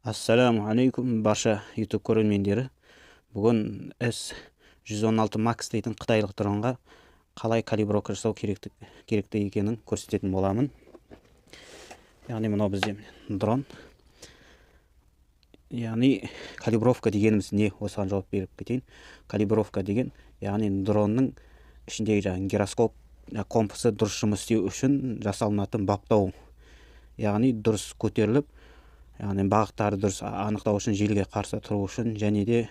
Ассаламу алейкум барша YouTube көрермендері. Бүгін S116 Max дейтін қытайлық дронға қалай калибровка жасау керекті екенін көрсететін боламын. Яғни мынау бізде дрон. Яғни калибровка дегеніміз не? Осыған жауап беріп кетейін. Калибровка деген, яғни дронның ішіндегі гироскоп компасы дұрыс жұмыс істеу үшін жасалынатын баптау. Яғни дұрыс көтеріліп, яғни бағыттарды дұрыс анықтау үшін, желге қарсы тұру үшін, және де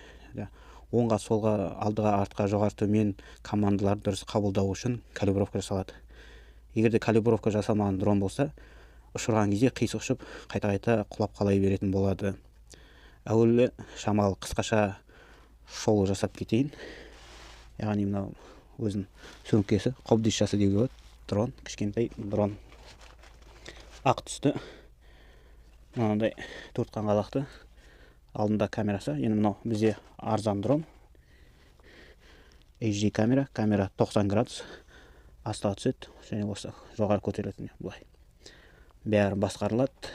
оңға, солға, алдыға, артқа, жоғары, төмен командаларды дұрыс қабылдау үшін калибровка жасалады. Егер де калибровка жасалмаған дрон болса, ұшырған кезде қисық ұшып, қайта-қайта құлап қалай беретін болады. Әуелі шамалы қысқаша шолу жасап кетейін. Яғни мынау өзінің сөмкесі, қобдишасы деуге болады. Дрон, кішкентай дрон. Ақ түсті. Мынандай төрт қаңғалақты, алдында камерасы. Енді мынау бізде арзан дрон. HD камера 90 градус астыға түседі, және осы жоғары көтерілетін былай. Бәрі басқарылады.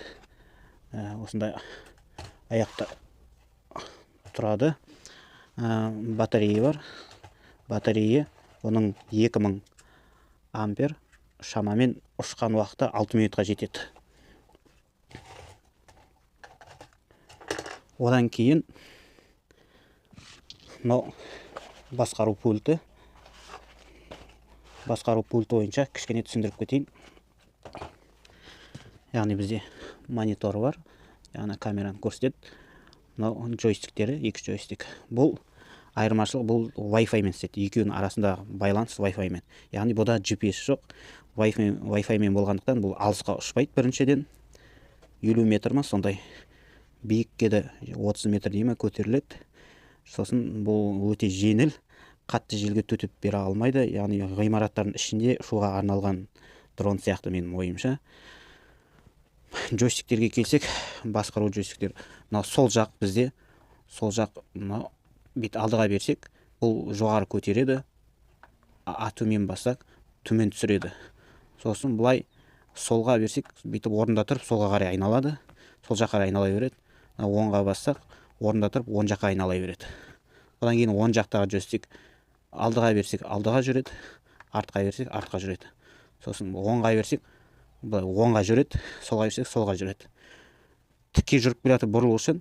Осындай аяқта тұрады. Батарея бар. Батарея оның 2000 ампер, шамамен ұшқан уақыты 6 минутқа жетеді. Одан кейін мынау басқару пульті. Басқару пульті бойынша кішкене түсіндіріп кетейін. Яғни бізде монитор бар. Яғни камераны көрсетеді. Мынау джойстиктері, екі джойстик. Бұл айырмашылық, бұл Wi-Fi мен істейді. Екеуінің арасында байланыс Wi-Fi мен. Яғни бұда GPS жоқ. Wi-Fi мен болғандықтан бұл алысқа ұшпайды біріншіден. 50 метр ма сондай. Биікке де 30 метр дейме көтеріледі. Сосын бұл өте жеңіл, қатты желге төтеп бере алмайды. Яғни ғимараттардың ішінде ұшуға арналған дрон сияқты менің ойымша. Джойстиктерге келсек, басқару джойстиктер. Мынау сол жақ бізде, сол жақ мынау бет алдыға берсек, бұл жоғары көтереді, төмен бассақ, төмен түсіреді. Сосын бұлай солға берсек, бүйтіп орында тұрып, солға қарай айналады. Сол жаққа қарай айнала береді. Оңға бассақ, орында тұрып, оң жаққа айнала береді. Одан кейін оң жақтағы джойстик алдыға берсек, алдыға жүреді, артқа берсек, артқа жүреді. Сосын оңға берсек, оңға жүреді, солға берсек, солға жүреді. Тікке жүріп келеді бұрылу үшін,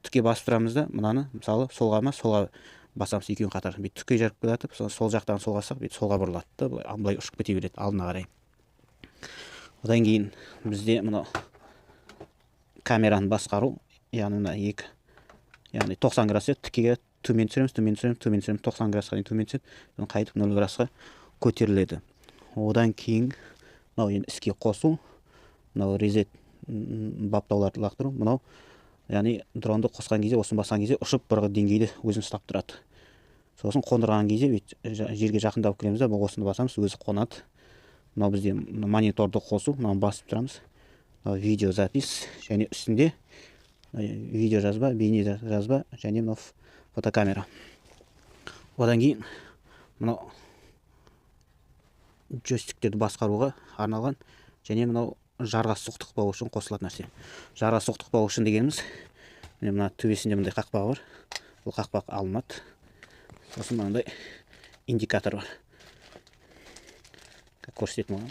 тіке басып тұрамыз да, мынаны мысалы солға ма, солға басамыз екеуін қатар. Тікке жүріп келеді, сол жақтан солға сақ, солға бұрылады, былай ұшып кете береді алдына қарай. Одан кейін бізде мынау камераны басқару, яғни 90 градус тікеге төмен түсіреміз, 90 градусқа дейін төмен түседі, қайтып 0 градусқа көтеріледі. Одан кейін мынау енді іске қосу, мынау резет баптауларды лақтыру, мынау яғни дронды қосқан кезде, осын басқан кезде ұшып бір деңгейде өзін ұстап тұрады. Сосын қондырған кезде жерге жақындап келеміз, бұл осыны басамыз, өзі қонады. Мынау бізде мониторды қосу, мынау басып тұрамыз. Видео запись, және үстінде видео жазба, бейне жазба, және мынау фотокамера. Одан кейін мынау джойстиктерді басқаруға арналған, және мынау жарға соқтықпау үшін қосылатын нәрсе. Жарға соқтықпау үшін дегеніміз, мына төбесінде мындай қақпағы бар. Бұл қақпақ алынады. Сосын мынандай индикатор бар. Көрсететін оған.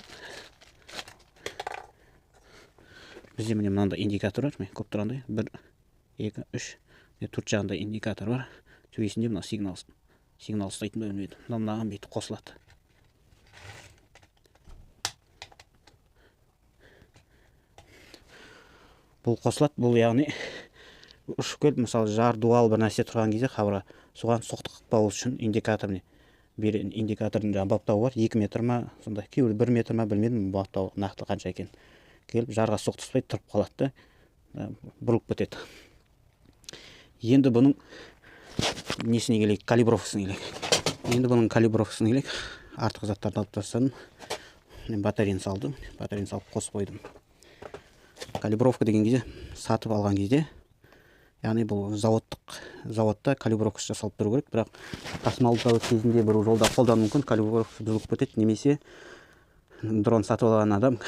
Бізде міне мынандай индикатор бар, көп тұрғандай, 1, 2, 3, 4 жағында индикатор бар. Төбесінде мына сигнал ұстайтын бөлінеді. Мынаған бейті қосылады. Бұл қосылады, бұл яғни ұшып келіп, мысалы жар дуал бір нәрсе тұрған кезде қабырға соған соқтықпау үшін индикатордың баптауы бар. 2 метр ма, сондай кейбір 1 метр ма, білмедім баптау нақты қанша екен. Келіп жарға соқтықпай тұрып қалады, бұрылып кетеді. Енді бұның несіне келейік, калибровкасына келейік. Енді бұның калибровкасына келейік. Артық заттарды алып тастадым. Батареяны салдым, батареяны салып қосып қойдым. Калибровка деген кезде, сатып алған кезде, яғни бұл заводта калибровкасы жасалып тұру керек, бірақ тасымалдау кезінде бір жолда қолдану мүмкін, калибровкасы бұзылып кетеді, немесе дрон сатып алған адам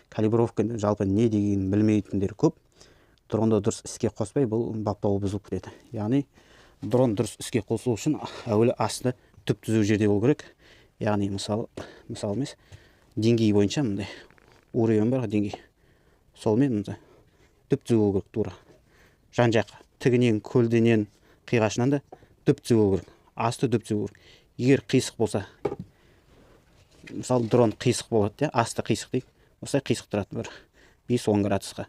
калибровка жалпы не деген білмейтіндер көп. дронды дұрыс іске қоспай бұл баптауы бұзылып кетеді. Яғни дрон дұрыс іске қосылу үшін әуелі асты түп түзу жерде болу керек. Яғни мысалы емес, деңгей бойынша мындай уровень бар, деңгей. Солмен мындай түп түзу болу керек, тура. Жан жақ тігінен, көлденен, қиғашынан да түп түзу болу керек. Асты түп түзу болу керек. Егер қисық болса, мысалы дрон қисық болады, асты қисық дейік. Осылай қисық тұрады бір 5-10 градусқа.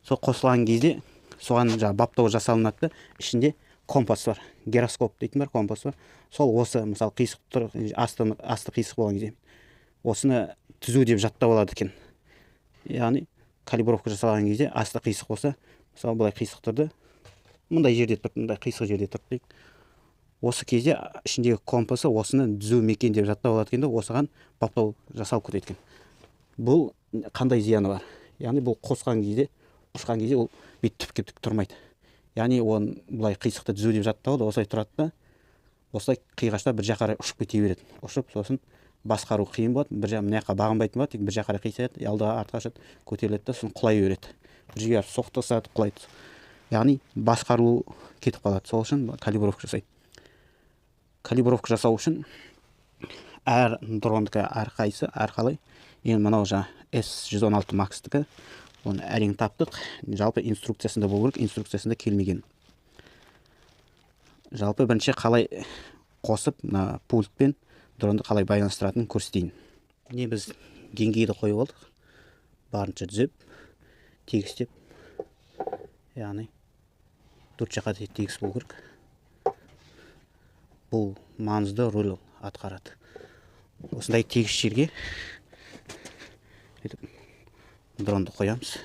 Сол қосылған кезде соған баптау жасалынады. Ішінде компас бар, гироскоп дейтін бар, компас бар. Сол осы мысалы қисық тұр, асты қисық болған кезде осыны түзу деп жаттап алады екен. Яғни калибровка жасалған кезде асты қисық болса, мысалы былай қисық тұрды, мындай жерде тұрды, мындай қисық жерде тұрды дейік. Осы кезде ішіндегі компасы осыны түзу мекен деп жаттап алады екен, осыған баптау жасалып кетеді екен. Бұл қандай зияны бар? Яғни бұл қосқан кезде, ұшқан кезде ол бүйтіп тік тұрмайды. Яғни оны былай қисықты түзу деп жаттап алады, осылай тұрады да, осылай қиғашта бір жаққа қарай ұшып кете береді. Ұшып, сосын басқару қиын болады, бір жақ мына жаққа бағынбайтын болады, тек бір жаққа қарай қисаяды, алдыға артқа ұшады, көтеріледі да, сосын құлай береді. Бір жерге соқтығысады, құлайды. Яғни басқару кетіп қалады. Сол үшін калибровка жасайды. Калибровка жасау үшін әр дрондікі әрқайсысы әрқалай. Енді мынау жаңа S116 Max-тікі, оны әрең таптық. Жалпы инструкциясында болу керек, инструкциясында келмеген. Жалпы бірінші қалай қосып, мына пультпен дронды қалай байланыстыратынын көрсетейін. Міне біз деңгейді қойып алдық. Барынша түзеп, тегістеп, яғни төрт жаққа тегіс болу керек. Бұл маңызды рөл атқарады. Осындай тегіс жерге дронды қоямыз.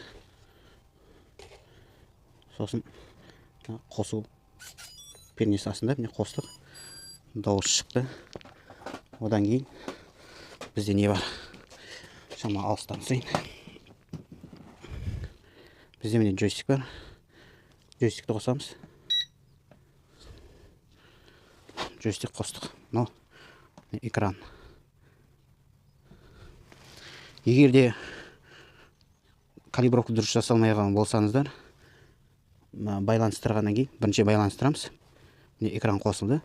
Сосын қосу пернесі астында міне қостық. Дауыс шықты. Одан кейін бізде не бар? Шама алыстан сайын. Бізде міне джойстик бар. Джойстикті қосамыз. Джойстик қостық. Мынау экран. Егер де калибровка дұрыс жасалмай қалған болсаңыздар, байланыстырғаннан кейін бірінші байланыстырамыз. Міне экран қосылды.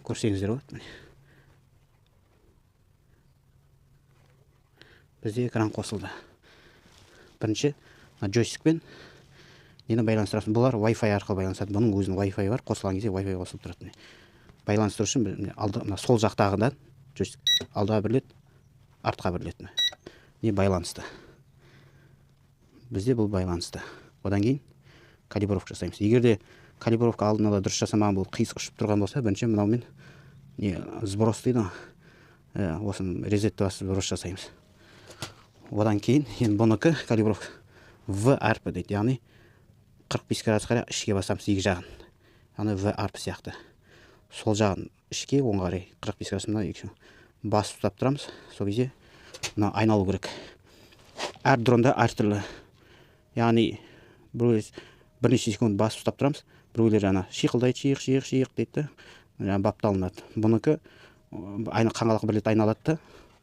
Көрсеңіздер болады. Бізде экран қосылды. Бірінші джойстикпен нені байланыстырасың? Бұлар Wi-Fi арқылы байланысады. Бұның өзінің Wi-Fi бар. Қосылған кезде Wi-Fi қосылып тұрады. Байланыстыру үшін сол жақтағыдан джойстик алдыға біріледі, артқа біріледі. Не байланысты. Бізде бұл байланысты. Одан кейін калибровка жасаймыз. Егер де калибровка алдын ала дұрыс жасамаған, бұл қисық ұшып тұрған болса, бірінші мынаумен сброс дейді. Осыны резетті басып сброс жасаймыз. Одан кейін бұныкі калибровка V арпы дейді. Яғни 45 градус қарай ішке басамыз екі жағын. Яғни V арпы сияқты. Сол жағын ішке, оң қарай 45 градусында басып ұстап тұрамыз. Сол кезде айналу керек. Әр дронда әртүрлі. Яғни бірнеше секунд басып ұстап тұрамыз. Біреулер жаңа шиқылдайды, шиық дейді. Бапталынады. Бұныкі қаңғалық бір рет айналады да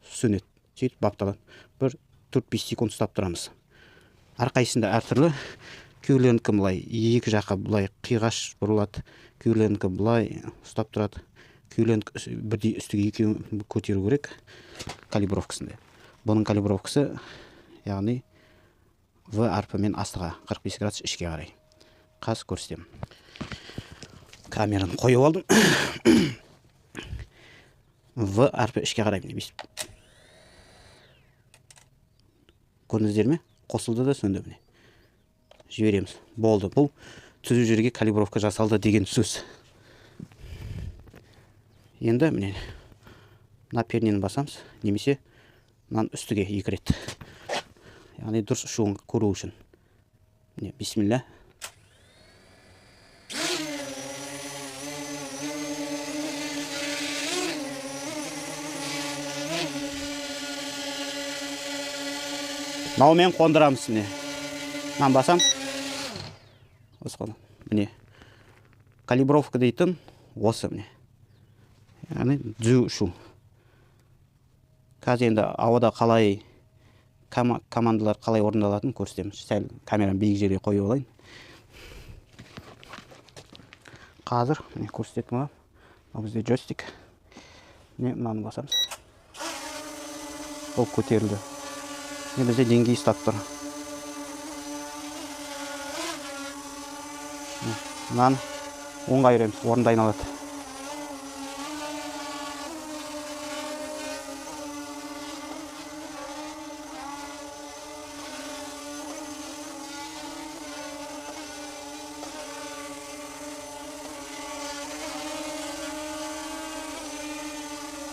сөнеді. Сөйтіп бапталады. Бір 4-5 секунд ұстап тұрамыз. Әрқайсында әртүрлі. Кейбіреуінікі былай екі жаққа былай қиғаш бұрылады. Кейбіреуінікі былай ұстап тұрады. Кейбіреуінікі бірдей үстіге екеуін көтеру керек калибровкасында. Бұның калибровкасы яғни V арпымен астыға 45 градус ішке қарай. Қазір көрсетемін. Камераны қойып алдым. V арпы ішке қарай. Көрдіңіздер ме? Қосылды да сөнді міне. Жібереміз. Болды. Бұл түзу жерге калибровка жасалды деген сөз. Енді міне мына пернені басамыз, немесе мынаны үстіге екі рет. Яғни дұрыс ұшуын көру үшін. Міне, бисмилля. Мынаумен қондырамыз міне. Мынаны басам. Міне. Калибровка дейтін осы міне. Яғни түзу ұшу. Қазір енді ауада қалай командалар қалай орындалатынын көрсетемін. Сәл камераны биік жерге қойып алайын. Қазір міне көрсететін боламын. Бұл бізде джойстик. Міне мынаны басамыз. Ол көтерілді. Міне бізде деңгей ұстап тұр. Мынаны оңға үйреміз, орында айналады.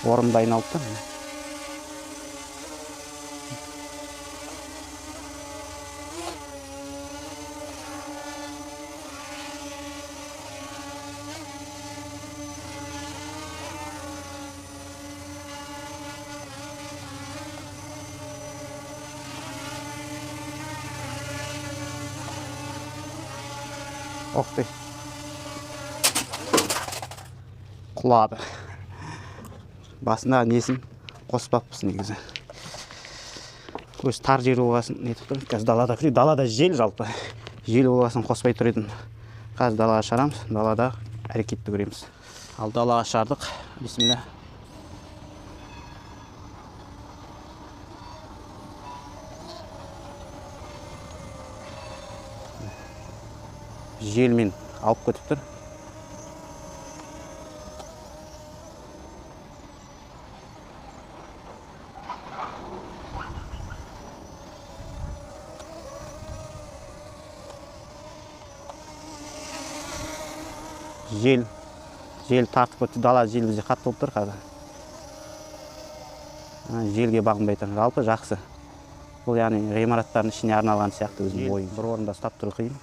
Орында айналып тұр. Оқтай. Құлады. Басында несін қоспаппыз негізі. Өз тар жер болғасын нетіп тұр. Қазір далада күрей. Далада жел жалпы. Жел болғасын қоспай тұр едім. Қазір далаға шығарамыз. Далада әрекетті көреміз. Ал далаға шығардық. Бисмилля. Желмен алып көтіп тұр. Жел тартып өтті. Дала жел бізде қатты болып тұр қазір. Желге бағынбай тұр. Жалпы жақсы. Бұл яғни ғимараттардың ішіне арналған сияқты өзінің ойын. Бір орында ұстап тұру қиын.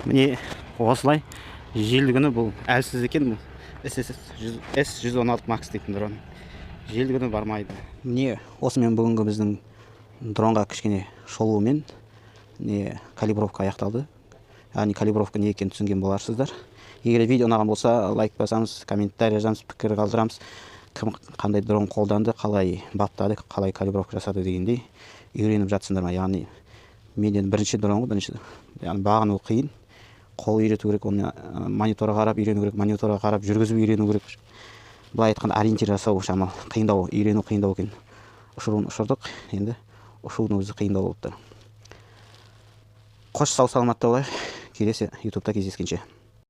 Міне осылай желдігіні бұл әлсіз екен. Бұл S116 Max дейтін дрон. Желдігіні бармайды. Міне осымен бүгінгі біздің дронға кішкене шолуымен калибровка аяқталды. Яғни калибровка не екенін түсінген боларсыздар. Егер видео ұнаған болса, лайк басамыз, комментарий жазамыз, пікір қалдырамыз. Кім қандай дрон қолданды, қалай баптады, қалай калибровка жасады дегендей үйреніп жатсыңдар ма. Яғни менен бірінші дрон ғой, бірінші. Яғни бағыну қиын. Қол үйрету керек, оны мониторға қарап үйрену керек, мониторға қарап жүргізіп үйрену керек. Былай айтқанда ориентир жасау шамалы қиындау, үйрену қиындау екен. Ұшыруын ұшырдық, енді ұшудың өзі қиындау болып тұр. Қош сау саламатта болайық. Келесі ютубта кездескенше.